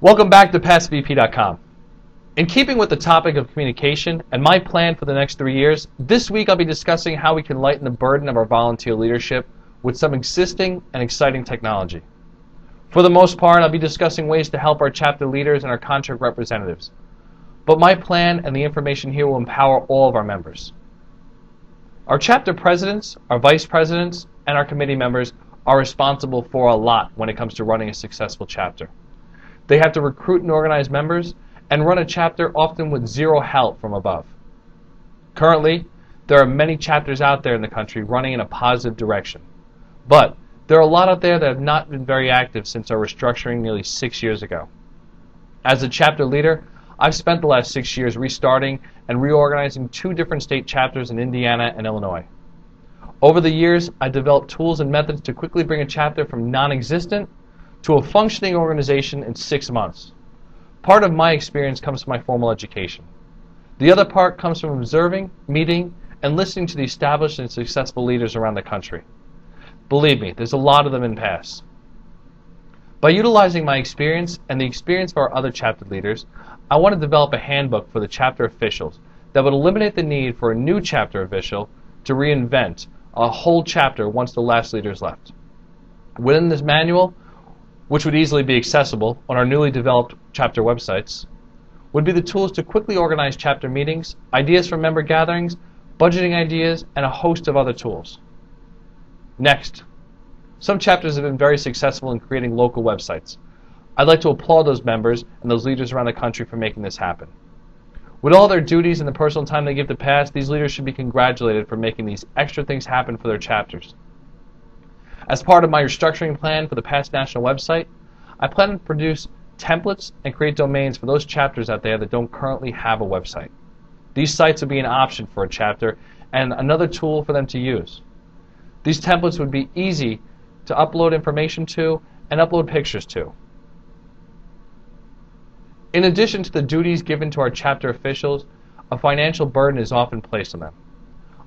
Welcome back to PastVP.com. In keeping with the topic of communication and my plan for the next 3 years, this week I'll be discussing how we can lighten the burden of our volunteer leadership with some existing and exciting technology. For the most part, I'll be discussing ways to help our chapter leaders and our contract representatives. But my plan and the information here will empower all of our members. Our chapter presidents, our vice presidents, and our committee members are responsible for a lot when it comes to running a successful chapter. They have to recruit and organize members and run a chapter often with zero help from above. Currently, there are many chapters out there in the country running in a positive direction. But there are a lot out there that have not been very active since our restructuring nearly 6 years ago. As a chapter leader, I've spent the last 6 years restarting and reorganizing 2 different state chapters in Indiana and Illinois. Over the years, I developed tools and methods to quickly bring a chapter from non-existent to a functioning organization in 6 months. Part of my experience comes from my formal education. The other part comes from observing, meeting, and listening to the established and successful leaders around the country. Believe me, there's a lot of them in pass. By utilizing my experience and the experience of our other chapter leaders, I want to develop a handbook for the chapter officials that would eliminate the need for a new chapter official to reinvent a whole chapter once the last leaders left. Within this manual, which would easily be accessible on our newly developed chapter websites, would be the tools to quickly organize chapter meetings, ideas for member gatherings, budgeting ideas, and a host of other tools. Next, some chapters have been very successful in creating local websites. I'd like to applaud those members and those leaders around the country for making this happen. With all their duties and the personal time they give to PAST, these leaders should be congratulated for making these extra things happen for their chapters. As part of my restructuring plan for the PAST National website, I plan to produce templates and create domains for those chapters out there that don't currently have a website. These sites will be an option for a chapter and another tool for them to use. These templates would be easy to upload information to and upload pictures to. In addition to the duties given to our chapter officials, a financial burden is often placed on them.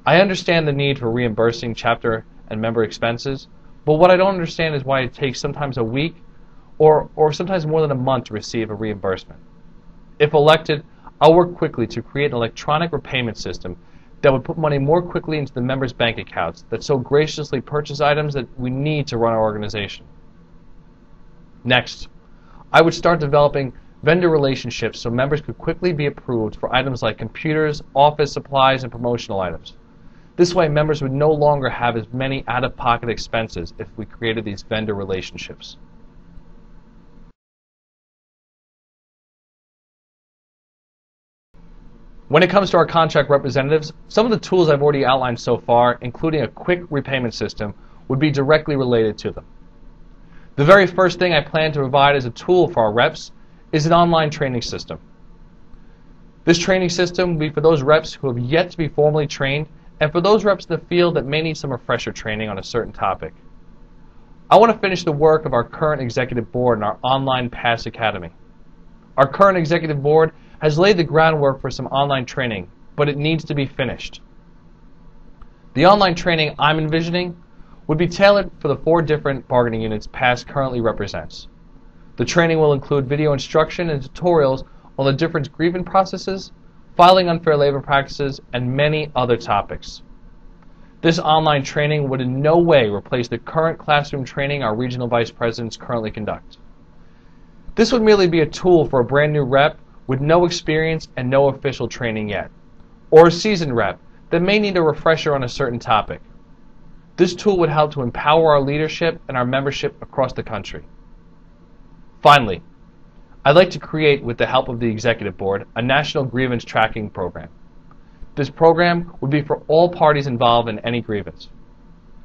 I understand the need for reimbursing chapter and member expenses, but what I don't understand is why it takes sometimes a week or sometimes more than a month to receive a reimbursement. If elected, I'll work quickly to create an electronic repayment system that would put money more quickly into the members' bank accounts that so graciously purchase items that we need to run our organization. Next, I would start developing vendor relationships so members could quickly be approved for items like computers, office supplies, and promotional items. This way, members would no longer have as many out-of-pocket expenses if we created these vendor relationships. When it comes to our contract representatives, some of the tools I've already outlined so far, including a quick repayment system, would be directly related to them. The very first thing I plan to provide as a tool for our reps is an online training system. This training system will be for those reps who have yet to be formally trained and for those reps in the field that may need some refresher training on a certain topic. I want to finish the work of our current executive board and our online PAST Academy. Our current executive board has laid the groundwork for some online training, but it needs to be finished. The online training I'm envisioning would be tailored for the 4 different bargaining units PAST currently represents. The training will include video instruction and tutorials on the different grievance processes, filing unfair labor practices, and many other topics. This online training would in no way replace the current classroom training our regional vice presidents currently conduct. This would merely be a tool for a brand new rep with no experience and no official training yet, or a seasoned rep that may need a refresher on a certain topic. This tool would help to empower our leadership and our membership across the country. Finally, I'd like to create, with the help of the Executive Board, a national grievance tracking program. This program would be for all parties involved in any grievance.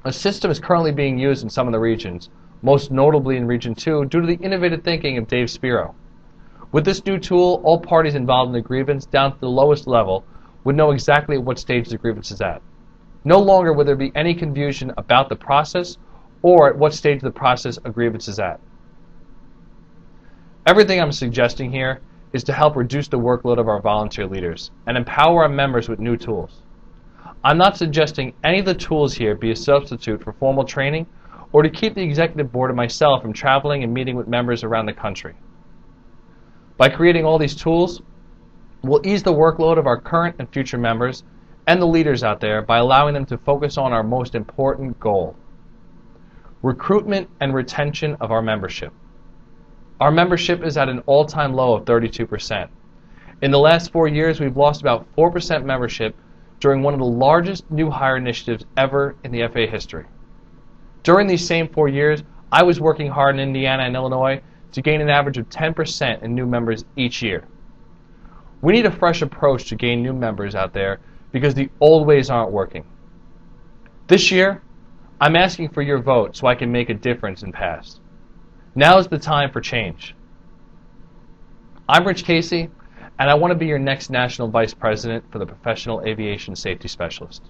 A system is currently being used in some of the regions, most notably in Region 2, due to the innovative thinking of Dave Spiro. With this new tool, all parties involved in the grievance, down to the lowest level, would know exactly at what stage the grievance is at. No longer would there be any confusion about the process or at what stage of the process a grievance is at. Everything I'm suggesting here is to help reduce the workload of our volunteer leaders and empower our members with new tools. I'm not suggesting any of the tools here be a substitute for formal training or to keep the executive board and myself from traveling and meeting with members around the country. By creating all these tools, we'll ease the workload of our current and future members and the leaders out there by allowing them to focus on our most important goal: recruitment and retention of our membership. Our membership is at an all-time low of 32%. In the last 4 years, we've lost about 4% membership during one of the largest new hire initiatives ever in the FA history. During these same 4 years, I was working hard in Indiana and Illinois to gain an average of 10% in new members each year. We need a fresh approach to gain new members out there because the old ways aren't working. This year, I'm asking for your vote so I can make a difference in past. Now is the time for change. I'm Rich Casey, and I want to be your next National Vice President for the Professional Aviation Safety Specialist.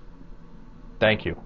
Thank you.